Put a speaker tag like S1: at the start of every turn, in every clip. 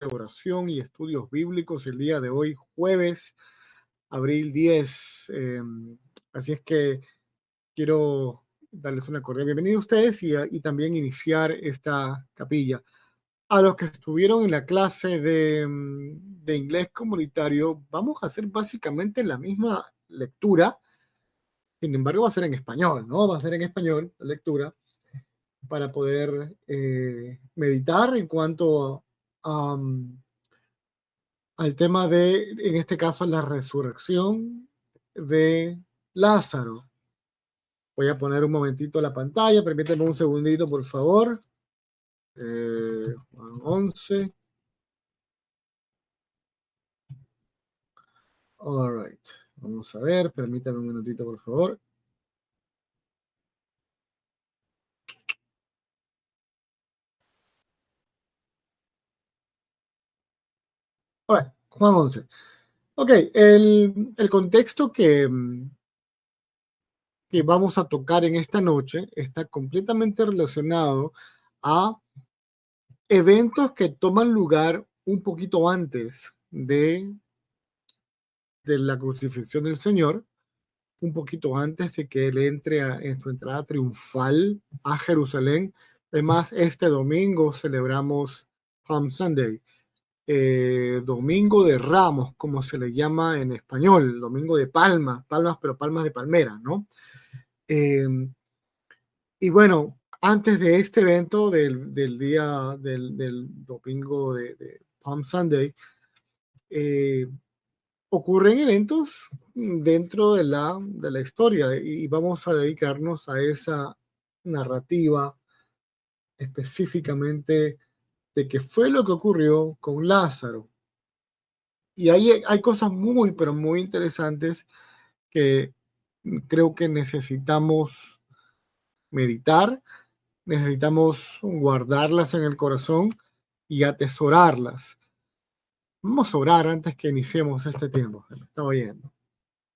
S1: oración y estudios bíblicos el día de hoy, jueves, abril 10. Así es que quiero darles una cordial bienvenida a ustedes y también iniciar esta capilla. A los que estuvieron en la clase de inglés comunitario, vamos a hacer básicamente la misma lectura. Sin embargo, va a ser en español, ¿no? Va a ser en español la lectura para poder meditar en cuanto a, al tema de, en este caso, la resurrección de Lázaro. Voy a poner un momentito la pantalla, permítanme un segundito, por favor. Juan 11. All right. Vamos a ver, permítanme un minutito, por favor. All right, Juan 11. Ok, el contexto que vamos a tocar en esta noche está completamente relacionado a eventos que toman lugar un poquito antes de la crucifixión del Señor, un poquito antes de que Él entre en su entrada triunfal a Jerusalén. Además, este domingo celebramos Palm Sunday, Domingo de Ramos, como se le llama en español, Domingo de Palmas, pero palmas de palmera, ¿no? Eh, y bueno, antes de este evento del día del domingo de Palm Sunday, ocurren eventos dentro de la historia y vamos a dedicarnos a esa narrativa específicamente de qué fue lo que ocurrió con Lázaro. Y hay cosas muy, pero muy interesantes que creo que necesitamos meditar, necesitamos guardarlas en el corazón y atesorarlas. Vamos a orar antes que iniciemos este tiempo. Me estaba oyendo.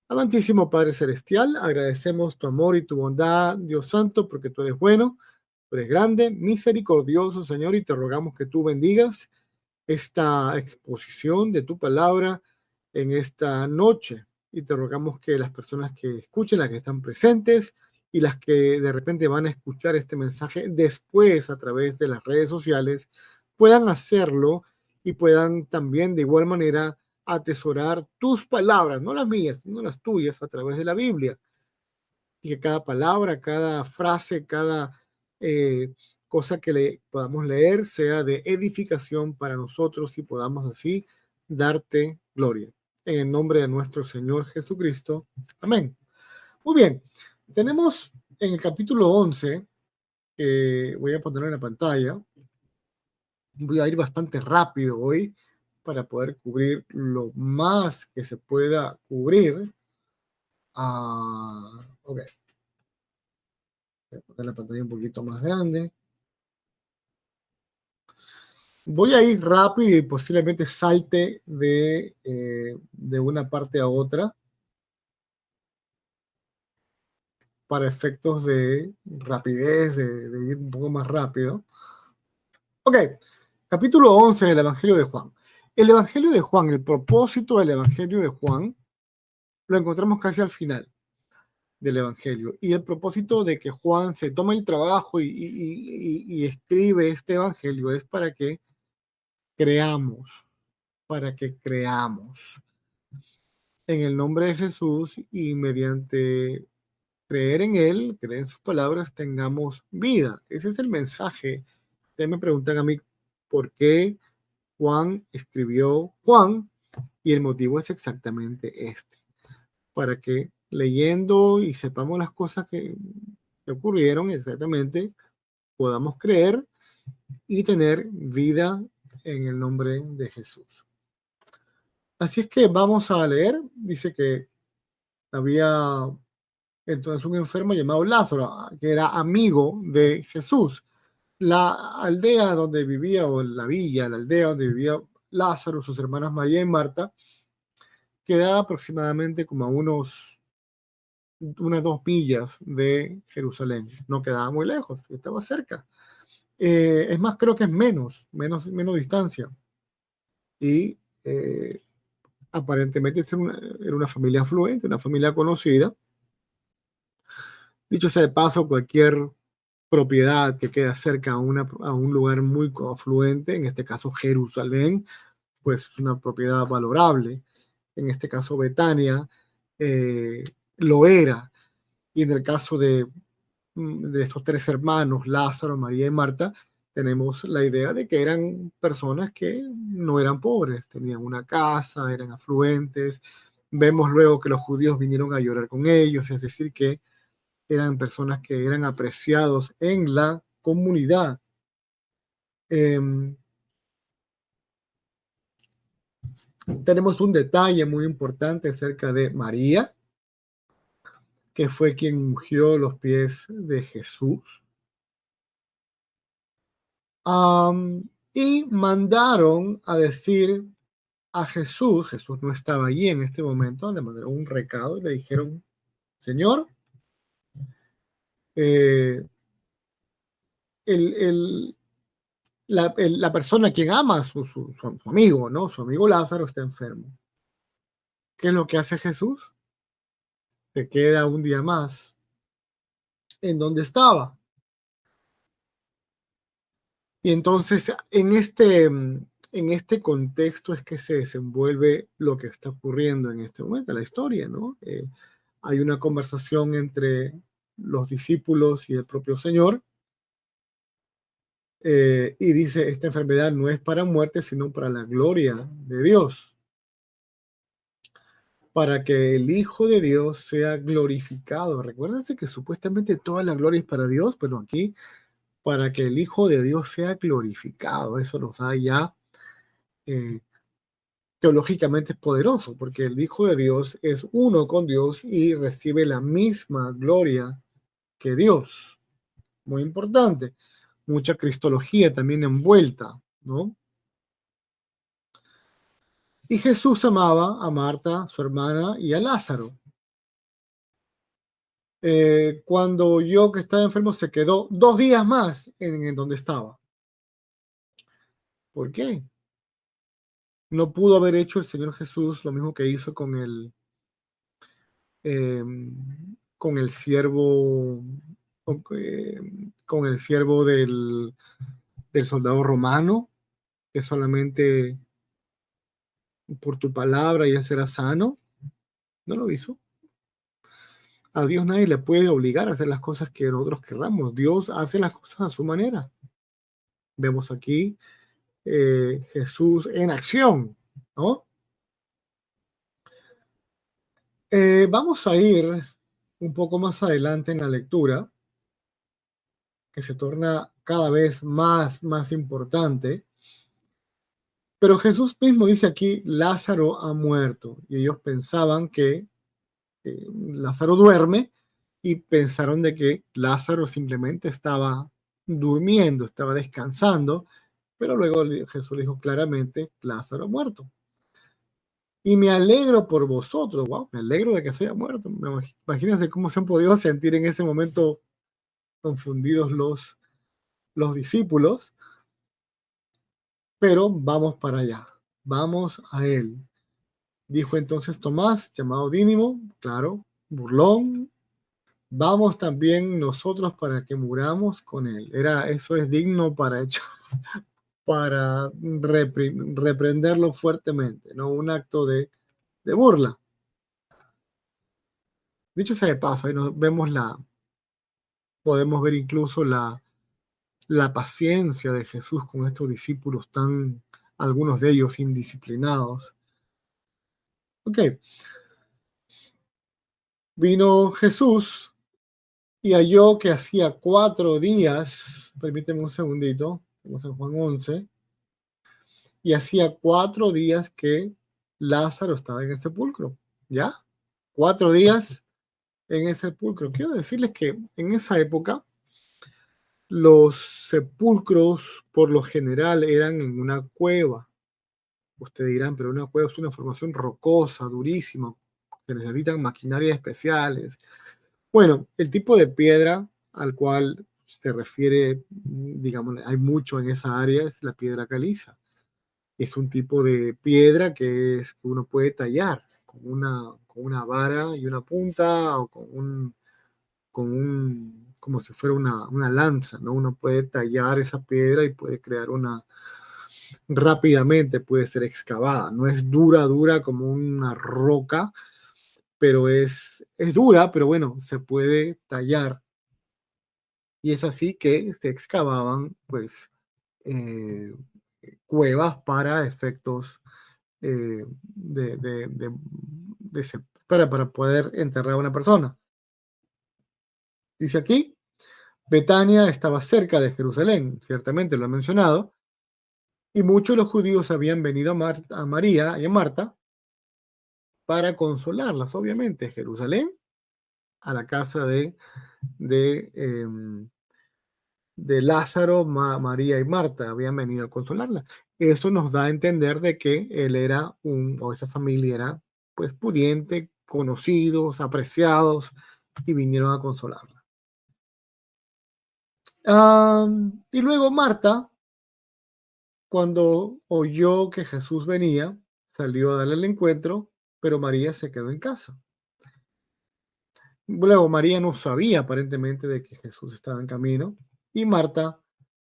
S1: Amantísimo Padre Celestial, agradecemos tu amor y tu bondad, Dios Santo, porque tú eres bueno, tú eres grande, misericordioso, Señor, y te rogamos que tú bendigas esta exposición de tu palabra en esta noche. Y te rogamos que las personas que escuchen, las que están presentes y las que de repente van a escuchar este mensaje después a través de las redes sociales, puedan hacerlo y puedan también de igual manera atesorar tus palabras, no las mías, sino las tuyas a través de la Biblia. Y que cada palabra, cada frase, cada cosa que le podamos leer sea de edificación para nosotros y podamos así darte gloria. En el nombre de nuestro Señor Jesucristo. Amén. Muy bien. Tenemos en el capítulo 11, que voy a poner en la pantalla, voy a ir bastante rápido hoy para poder cubrir lo más que se pueda cubrir. Ok. Voy a poner la pantalla un poquito más grande. Voy a ir rápido y posiblemente salte de una parte a otra para efectos de rapidez, de ir un poco más rápido. Ok, capítulo 11 del Evangelio de Juan. El Evangelio de Juan, el propósito del Evangelio de Juan, lo encontramos casi al final del Evangelio. Y el propósito de que Juan se tome el trabajo y escribe este Evangelio es para que creamos, en el nombre de Jesús y mediante creer en Él, creer en sus palabras, tengamos vida. Ese es el mensaje. Ustedes me preguntan a mí por qué Juan escribió Juan y el motivo es exactamente este, para que leyendo y sepamos las cosas que ocurrieron exactamente, podamos creer y tener vida en el nombre de Jesús. Así es que vamos a leer. Dice que había entonces un enfermo llamado Lázaro, que era amigo de Jesús. La aldea donde vivía, o la villa, la aldea donde vivía Lázaro, sus hermanas María y Marta, quedaba aproximadamente como a unas 2 millas de Jerusalén. No quedaba muy lejos, estaba cerca. Es más, creo que es menos distancia. y aparentemente era una familia afluente, una familia conocida. Dicho sea de paso, cualquier propiedad que queda cerca a un lugar muy afluente, en este caso Jerusalén, pues es una propiedad valorable. En este caso Betania lo era. Y en el caso de estos tres hermanos, Lázaro, María y Marta, tenemos la idea de que eran personas que no eran pobres, tenían una casa, eran afluentes. Vemos luego que los judíos vinieron a llorar con ellos, es decir, que eran personas que eran apreciados en la comunidad. Tenemos un detalle muy importante acerca de María, que fue quien ungió los pies de Jesús. Y mandaron a decir a Jesús no estaba allí en este momento, le mandaron un recado y le dijeron, Señor, eh, el, la persona a quien ama, su amigo, ¿no? Su amigo Lázaro está enfermo. ¿Qué es lo que hace Jesús? Se queda un día más en donde estaba. Y entonces en este contexto es que se desenvuelve lo que está ocurriendo en este momento, la historia, ¿no? Hay una conversación entre los discípulos y el propio Señor, y dice, esta enfermedad no es para muerte, sino para la gloria de Dios, para que el Hijo de Dios sea glorificado. Recuérdense que supuestamente toda la gloria es para Dios, pero aquí, para que el Hijo de Dios sea glorificado. Eso nos da ya, eh, teológicamente es poderoso, porque el Hijo de Dios es uno con Dios y recibe la misma gloria que Dios. Muy importante. Mucha cristología también envuelta, ¿no? Y Jesús amaba a Marta, su hermana, y a Lázaro. Cuando oyó que estaba enfermo, se quedó 2 días más en donde estaba. ¿Por qué? No pudo haber hecho el Señor Jesús lo mismo que hizo eh, con el siervo, con el siervo del soldado romano, que solamente por tu palabra ya será sano. No lo hizo. A Dios nadie le puede obligar a hacer las cosas que nosotros querramos. Dios hace las cosas a su manera. Vemos aquí Jesús en acción, ¿no? Vamos a ir un poco más adelante en la lectura, que se torna cada vez más importante. Pero Jesús mismo dice aquí, Lázaro ha muerto. Y ellos pensaban que Lázaro duerme y pensaron de que Lázaro simplemente estaba durmiendo, estaba descansando, pero luego Jesús le dijo claramente, Lázaro ha muerto. Y me alegro por vosotros, wow, me alegro de que se haya muerto. Imagínense cómo se han podido sentir en ese momento confundidos los discípulos, pero vamos para allá, vamos a él. Dijo entonces Tomás, llamado Dídimo, claro, burlón, vamos también nosotros para que muramos con él. Eso es digno para reprenderlo fuertemente, ¿no? Un acto de burla. Dicho sea de paso, ahí podemos ver incluso la paciencia de Jesús con estos discípulos algunos de ellos indisciplinados. Ok, vino Jesús y halló que hacía 4 días, permíteme un segundito, vamos a Juan 11, y hacía 4 días que Lázaro estaba en el sepulcro, ¿ya? 4 días en el sepulcro. Quiero decirles que en esa época los sepulcros por lo general eran en una cueva. Ustedes dirán, pero una cueva es una formación rocosa, durísima, se necesitan maquinarias especiales. Bueno, el tipo de piedra al cual se refiere, digamos, hay mucho en esa área, es la piedra caliza. Es un tipo de piedra que uno puede tallar con una vara y una punta o como si fuera una lanza, ¿no? Uno puede tallar esa piedra y puede crear rápidamente puede ser excavada. No es dura, dura como una roca, pero es dura, pero bueno, se puede tallar. Y es así que se excavaban, pues, eh, cuevas para efectos para poder enterrar a una persona. Dice aquí, Betania estaba cerca de Jerusalén, ciertamente lo he mencionado, y muchos de los judíos habían venido a María y a Marta para consolarlas, obviamente. Jerusalén, a la casa de, em, de Lázaro, María y Marta habían venido a consolarla. Eso nos da a entender de que él era o esa familia era pues pudiente, conocidos, apreciados, y vinieron a consolarla. Y luego Marta, cuando oyó que Jesús venía, salió a darle el encuentro, pero María se quedó en casa. Luego María no sabía aparentemente de que Jesús estaba en camino, y Marta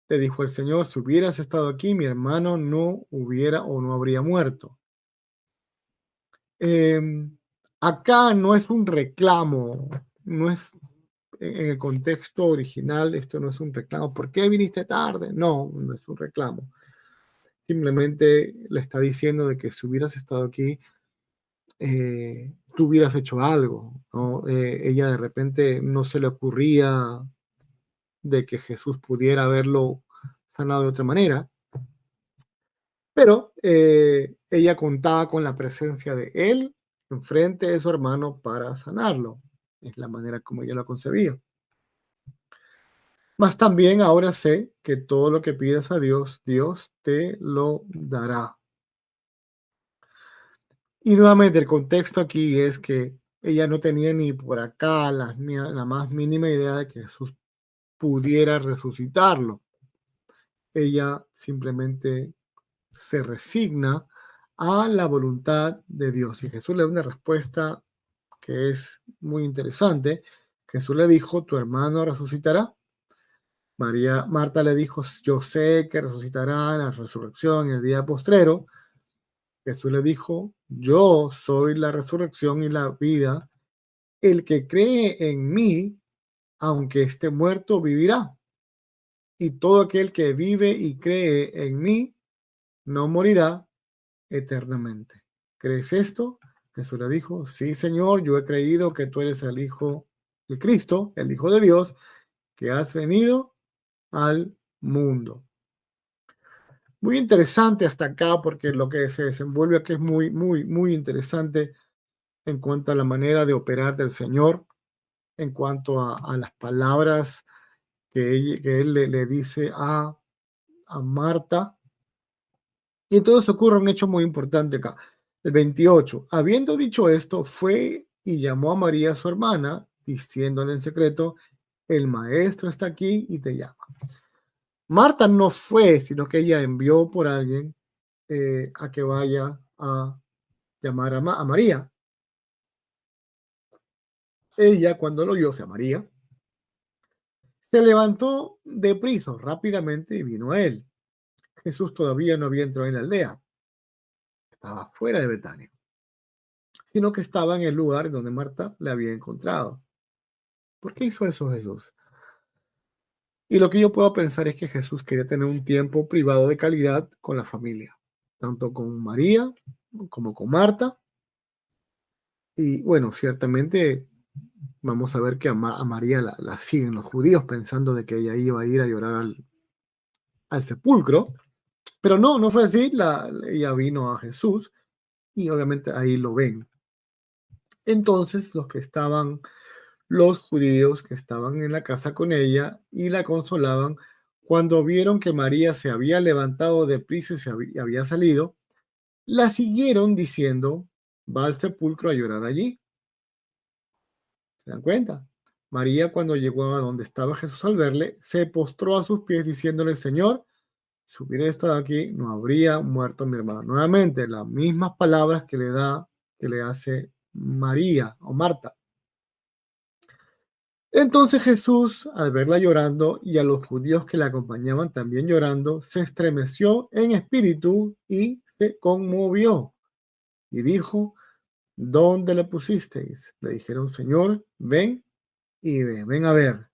S1: le dijo al Señor, si hubieras estado aquí, mi hermano no hubiera o no habría muerto. Acá no es un reclamo, no es en el contexto original, esto no es un reclamo. ¿Por qué viniste tarde? No, no es un reclamo. Simplemente le está diciendo de que si hubieras estado aquí, tú hubieras hecho algo, ¿no? Ella de repente no se le ocurría de que Jesús pudiera haberlo sanado de otra manera, pero ella contaba con la presencia de él enfrente de su hermano para sanarlo. Es la manera como ella lo concebía. Mas también ahora sé que todo lo que pidas a Dios, Dios te lo dará. Y nuevamente el contexto aquí es que ella no tenía ni por acá la más mínima idea de que Jesús pudiera resucitarlo. Ella simplemente se resigna a la voluntad de Dios. Y Jesús le da una respuesta que es muy interesante. Jesús le dijo, tu hermano resucitará. Marta le dijo, yo sé que resucitará en la resurrección en el día postrero. Jesús le dijo, yo soy la resurrección y la vida. El que cree en mí, aunque esté muerto, vivirá. Y todo aquel que vive y cree en mí, no morirá eternamente. ¿Crees esto? Jesús le dijo, sí, Señor, yo he creído que tú eres el Hijo de Cristo, el Hijo de Dios, que has venido al mundo. Muy interesante hasta acá porque lo que se desenvuelve aquí es muy, muy, muy interesante en cuanto a la manera de operar del Señor, en cuanto a las palabras que él le dice a Marta. Y entonces ocurre un hecho muy importante acá. El 28. Habiendo dicho esto, fue y llamó a María, su hermana, diciéndole en secreto, el maestro está aquí y te llama. Marta no fue, sino que ella envió por alguien a que vaya a llamar a María. Ella, cuando lo oyó, o sea, María, se levantó deprisa, rápidamente, y vino a él. Jesús todavía no había entrado en la aldea, estaba fuera de Betania, sino que estaba en el lugar donde Marta le había encontrado. ¿Por qué hizo eso Jesús? Y lo que yo puedo pensar es que Jesús quería tener un tiempo privado de calidad con la familia, tanto con María como con Marta. Y bueno, ciertamente vamos a ver que a María la siguen los judíos pensando de que ella iba a ir a llorar al sepulcro, pero no, no fue así. Ella vino a Jesús y obviamente ahí lo ven. Entonces los judíos que estaban en la casa con ella y la consolaban, cuando vieron que María se había levantado de prisa y había salido, la siguieron diciendo, va al sepulcro a llorar allí. ¿Se dan cuenta? María, cuando llegó a donde estaba Jesús al verle, se postró a sus pies diciéndole, Señor, Si hubiera estado aquí, no habría muerto mi hermano. Nuevamente, las mismas palabras que le hace María o Marta. Entonces Jesús, al verla llorando y a los judíos que la acompañaban también llorando, se estremeció en espíritu y se conmovió. Y dijo, ¿dónde le pusisteis? Le dijeron, Señor, ven y ve, ven a ver.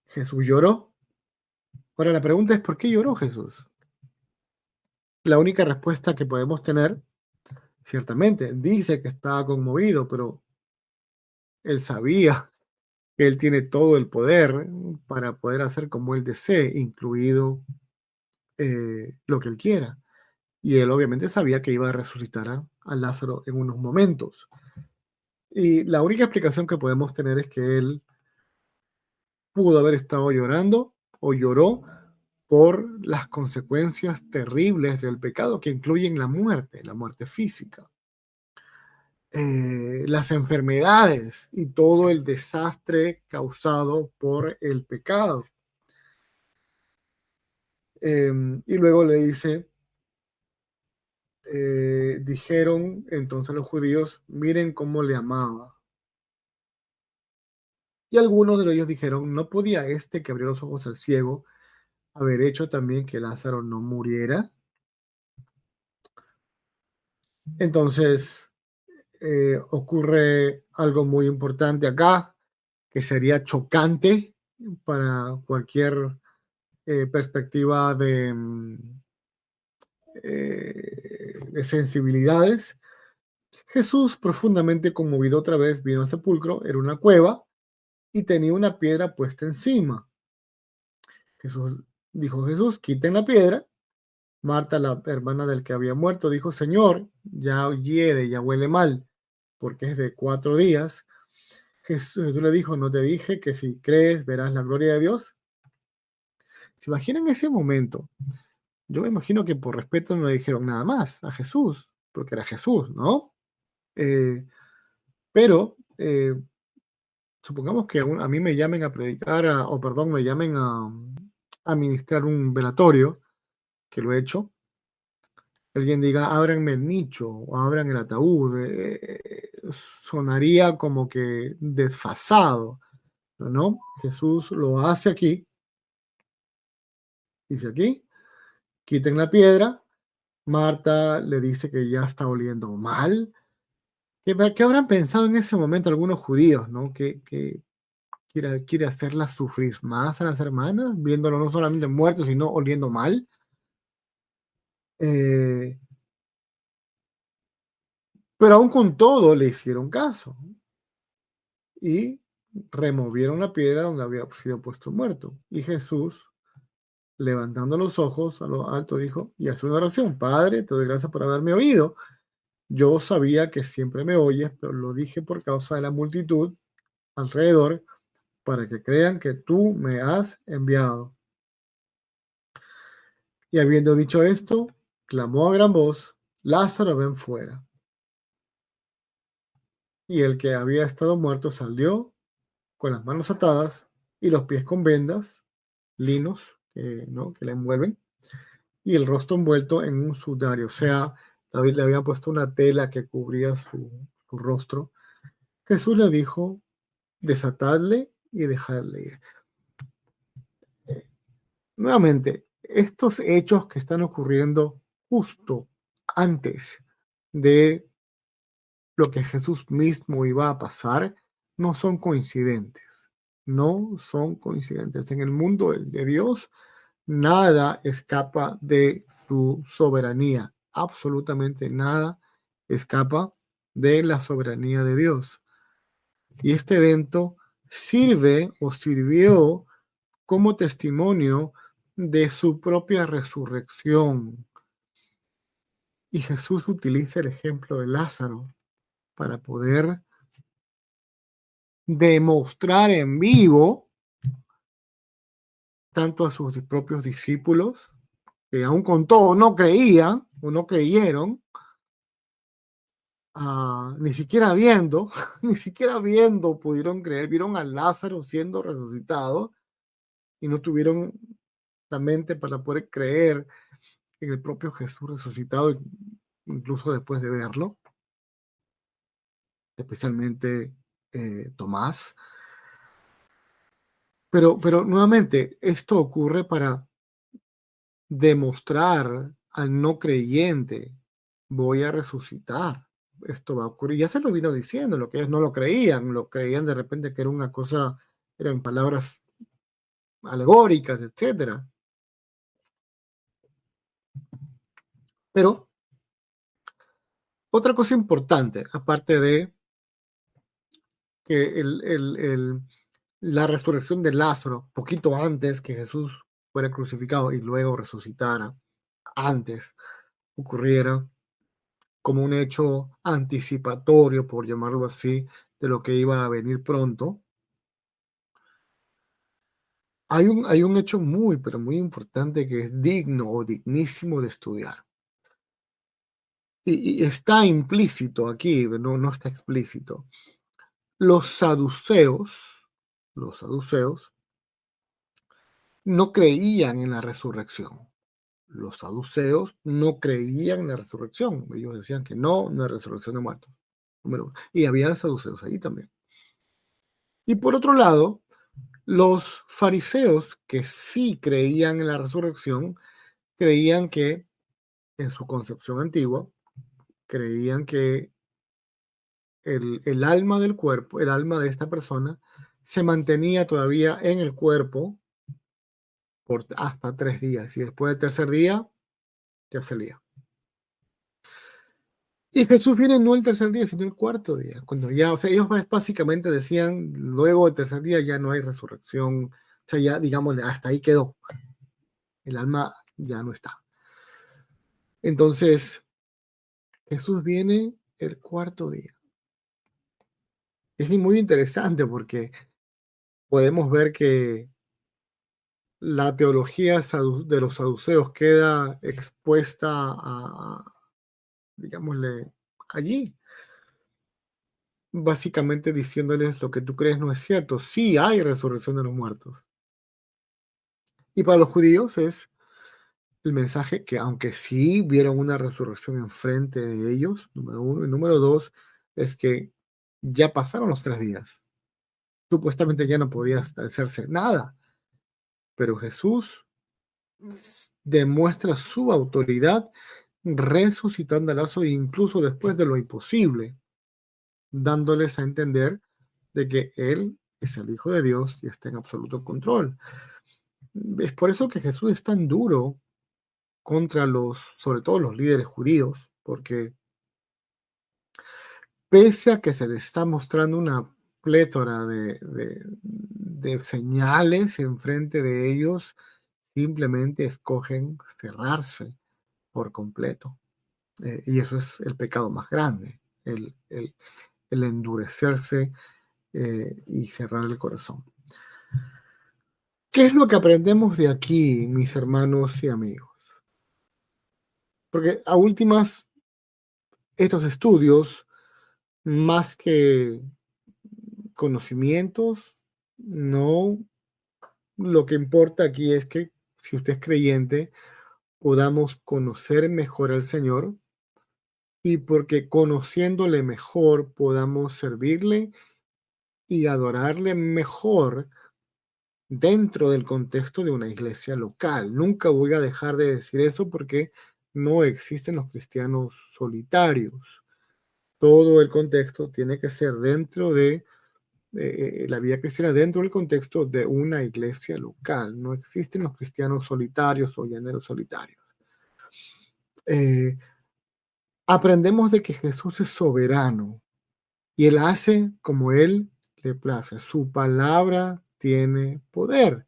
S1: Jesús lloró. Ahora la pregunta es, ¿por qué lloró Jesús? La única respuesta que podemos tener, ciertamente, dice que estaba conmovido, pero él sabía que él tiene todo el poder para poder hacer como él desee, incluido lo que él quiera. Y él obviamente sabía que iba a resucitar a Lázaro en unos momentos. Y la única explicación que podemos tener es que él pudo haber estado llorando o lloró por las consecuencias terribles del pecado que incluyen la muerte física, las enfermedades y todo el desastre causado por el pecado. Y luego le dice, dijeron entonces los judíos, miren cómo le amaba. Y algunos de ellos dijeron, ¿no podía este que abrió los ojos al ciego haber hecho también que Lázaro no muriera? Entonces ocurre algo muy importante acá, que sería chocante para cualquier perspectiva de sensibilidades. Jesús, profundamente conmovido otra vez, vino al sepulcro, era una cueva y tenía una piedra puesta encima. Jesús dijo, Jesús, quiten la piedra. Marta, la hermana del que había muerto, dijo, Señor, ya hiede, ya huele mal, porque es de 4 días. Jesús le dijo, ¿no te dije que si crees verás la gloria de Dios? ¿Se imaginan ese momento? Yo me imagino que por respeto no le dijeron nada más a Jesús, porque era Jesús, ¿no? Eh, pero supongamos que a mí me llamen a predicar, o perdón, me llamen a ministrar un velatorio, que lo he hecho. Alguien diga, ábranme el nicho o abran el ataúd, sonaría como que desfasado, ¿no? Jesús lo hace aquí, dice aquí, quiten la piedra. Marta le dice que ya está oliendo mal. ¿Qué habrán pensado en ese momento algunos judíos, ¿no? Que quiere hacerlas sufrir más a las hermanas, viéndolo no solamente muerto, sino oliendo mal. Eh, pero aún con todo le hicieron caso y removieron la piedra donde había sido puesto muerto. Y Jesús, levantando los ojos a lo alto, dijo, y hace una oración, Padre, te doy gracias por haberme oído. Yo sabía que siempre me oyes, pero lo dije por causa de la multitud alrededor, para que crean que tú me has enviado. Y habiendo dicho esto, clamó a gran voz, Lázaro, ven fuera. Y el que había estado muerto salió con las manos atadas y los pies con vendas, linos, ¿no? que le envuelven, y el rostro envuelto en un sudario. O sea, le habían puesto una tela que cubría su rostro. Jesús le dijo, desatadle y dejadle ir. Nuevamente, estos hechos que están ocurriendo justo antes de lo que Jesús mismo iba a pasar, no son coincidentes. No son coincidentes. En el mundo de Dios, nada escapa de su soberanía. Absolutamente nada escapa de la soberanía de Dios. Y este evento sirve o sirvió como testimonio de su propia resurrección. Y Jesús utiliza el ejemplo de Lázaro para poder demostrar en vivo tanto a sus propios discípulos, que aún con todo no creían o no creyeron, ni siquiera viendo, ni siquiera viendo pudieron creer, vieron a Lázaro siendo resucitado y no tuvieron la mente para poder creer en el propio Jesús resucitado, incluso después de verlo, especialmente Tomás. Pero nuevamente, esto ocurre para demostrar al no creyente, voy a resucitar. Esto va a ocurrir. Ya se lo vino diciendo, lo que ellos no lo creían de repente que era una cosa, eran palabras alegóricas, etcétera. Pero otra cosa importante, aparte de que la resurrección de Lázaro, poquito antes que Jesús fuera crucificado y luego resucitara, antes ocurriera como un hecho anticipatorio, por llamarlo así, de lo que iba a venir pronto. Hay un hecho muy, pero muy importante que es digno o dignísimo de estudiar. Y está implícito aquí, no está explícito. Los saduceos, los saduceos no creían en la resurrección. Los saduceos no creían en la resurrección. Ellos decían que no hay resurrección de muertos. Número uno. Y había saduceos ahí también. Y por otro lado, los fariseos que sí creían en la resurrección, creían que, en su concepción antigua, creían que el alma del cuerpo, el alma de esta persona, se mantenía todavía en el cuerpo por hasta 3 días y después del tercer día ya salía. Y Jesús viene no el tercer día, sino el cuarto día, cuando ya, o sea, ellos básicamente decían, luego del tercer día ya no hay resurrección, o sea, ya digamos, hasta ahí quedó, el alma ya no está. Entonces, Jesús viene el cuarto día. Es muy interesante porque podemos ver que la teología de los saduceos queda expuesta digámosle, allí, básicamente diciéndoles lo que tú crees no es cierto. Sí hay resurrección de los muertos. Y para los judíos es el mensaje que aunque sí vieron una resurrección enfrente de ellos, número uno, y número dos, es que ya pasaron los 3 días. Supuestamente ya no podía hacerse nada, pero Jesús demuestra su autoridad resucitando a Lázaro incluso después de lo imposible, dándoles a entender de que Él es el Hijo de Dios y está en absoluto control. Es por eso que Jesús es tan duro contra sobre todo los líderes judíos, porque pese a que se les está mostrando una plétora de señales enfrente de ellos, simplemente escogen cerrarse por completo. Y eso es el pecado más grande, el endurecerse y cerrar el corazón. ¿Qué es lo que aprendemos de aquí, mis hermanos y amigos? Porque a últimas, estos estudios, más que conocimientos, no, lo que importa aquí es que si usted es creyente, podamos conocer mejor al Señor y porque conociéndole mejor podamos servirle y adorarle mejor dentro del contexto de una iglesia local. Nunca voy a dejar de decir eso porque no existen los cristianos solitarios. Todo el contexto tiene que ser dentro de la vida cristiana, dentro del contexto de una iglesia local. No existen los cristianos solitarios o llaneros solitarios. Aprendemos de que Jesús es soberano y Él hace como Él le place. Su palabra tiene poder.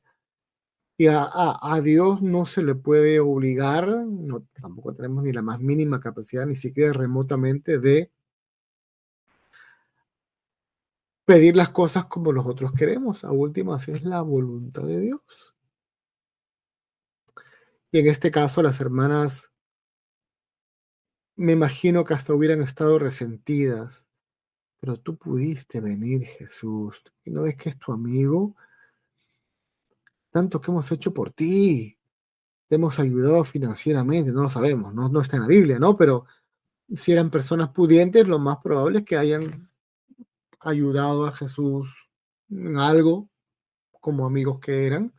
S1: Y a Dios no se le puede obligar, no, tampoco tenemos ni la más mínima capacidad, ni siquiera remotamente, de pedir las cosas como nosotros queremos. A últimas es la voluntad de Dios. Y en este caso las hermanas, me imagino que hasta hubieran estado resentidas. Pero tú pudiste venir, Jesús. ¿No ves que es tu amigo? Tanto que hemos hecho por ti. hemos ayudado financieramente, no lo sabemos, no está en la Biblia, ¿no? Pero si eran personas pudientes, lo más probable es que hayan ayudado a Jesús en algo, como amigos que eran,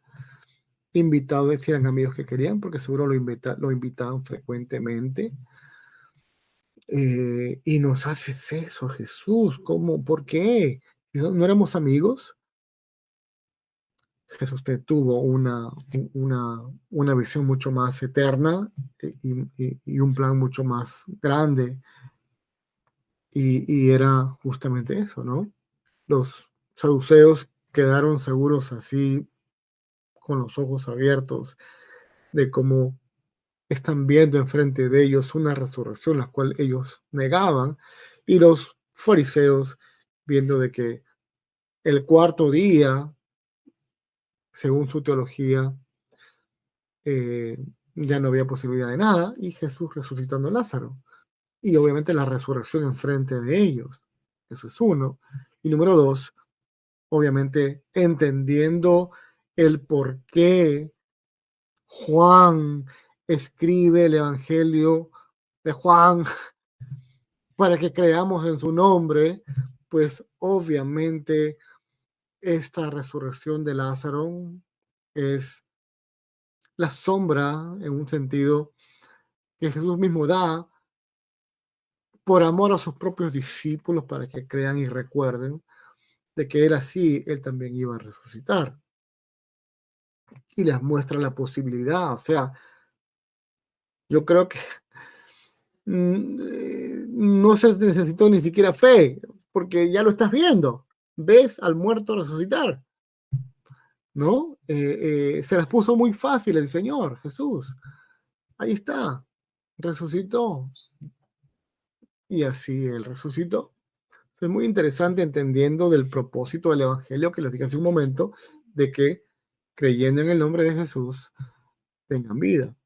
S1: invitados, si eran amigos que querían, porque seguro lo invitaban frecuentemente. Y nos haces eso, Jesús, ¿cómo? ¿Por qué? ¿No éramos amigos? Jesús tuvo una visión mucho más eterna y un plan mucho más grande. Y era justamente eso, ¿no? Los saduceos quedaron seguros así, con los ojos abiertos, de cómo están viendo enfrente de ellos una resurrección, la cual ellos negaban, y los fariseos viendo de que el cuarto día, según su teología, eh, ya no había posibilidad de nada, y Jesús resucitando a Lázaro. Y obviamente la resurrección enfrente de ellos. Eso es uno. Y número dos, obviamente entendiendo el por qué Juan escribe el Evangelio de Juan para que creamos en su nombre, pues obviamente esta resurrección de Lázaro es la sombra, en un sentido, que Jesús mismo da por amor a sus propios discípulos para que crean y recuerden de que él también iba a resucitar. Y les muestra la posibilidad. O sea, yo creo que no se necesitó ni siquiera fe, porque ya lo estás viendo. Ves al muerto resucitar, ¿no? Se las puso muy fácil el Señor Jesús. Ahí está, resucitó. Y así Él resucitó. Es muy interesante entendiendo del propósito del Evangelio que les dije hace un momento, de que creyendo en el nombre de Jesús tengan vida.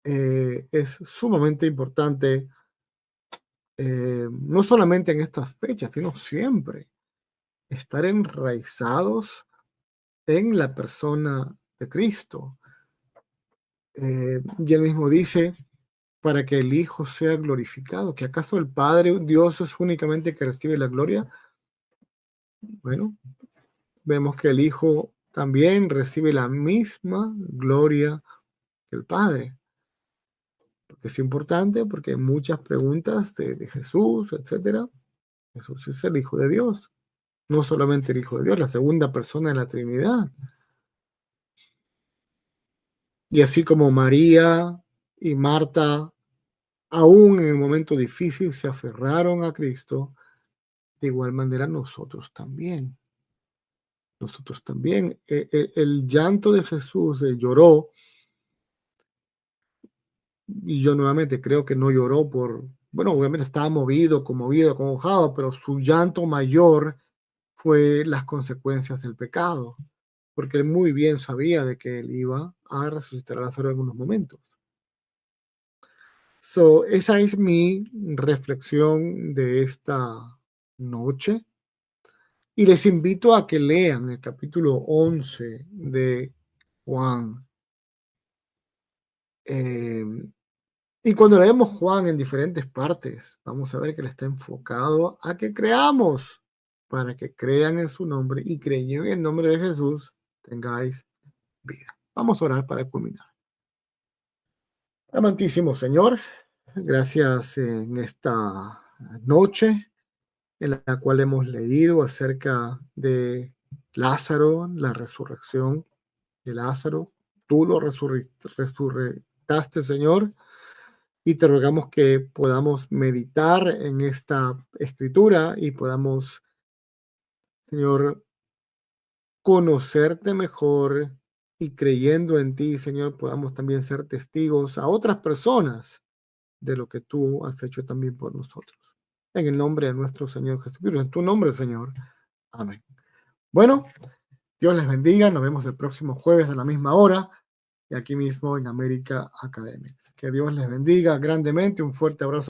S1: Es sumamente importante, no solamente en estas fechas, sino siempre, estar enraizados en la persona de Cristo. Y él mismo dice, para que el Hijo sea glorificado, que acaso el Padre, Dios es únicamente que recibe la gloria. Bueno, vemos que el Hijo también recibe la misma gloria que el Padre. Porque es importante, porque hay muchas preguntas de Jesús, etcétera. Jesús es el Hijo de Dios, no solamente el Hijo de Dios, la segunda persona de la Trinidad. Y así como María y Marta, aún en el momento difícil, se aferraron a Cristo, de igual manera nosotros también. Nosotros también. El llanto de Jesús lloró, y yo nuevamente creo que no lloró bueno, obviamente estaba movido, conmovido, acongojado, pero su llanto mayor fue las consecuencias del pecado, porque él muy bien sabía de que él iba a resucitar a Lázaro en unos momentos. Esa es mi reflexión de esta noche. Y les invito a que lean el capítulo 11 de Juan. Y cuando leemos Juan en diferentes partes, vamos a ver que él está enfocado a que creamos, para que crean en su nombre y creyendo en el nombre de Jesús, tengáis vida. Vamos a orar para culminar. Amantísimo Señor, gracias en esta noche en la cual hemos leído acerca de Lázaro, la resurrección de Lázaro. Tú lo resucitaste, Señor, y te rogamos que podamos meditar en esta escritura y podamos, Señor, conocerte mejor, y creyendo en ti, Señor, podamos también ser testigos a otras personas de lo que tú has hecho también por nosotros. En el nombre de nuestro Señor Jesucristo, en tu nombre, Señor. Amén. Bueno, Dios les bendiga. Nos vemos el próximo jueves a la misma hora y aquí mismo en América Academics. Que Dios les bendiga grandemente. Un fuerte abrazo.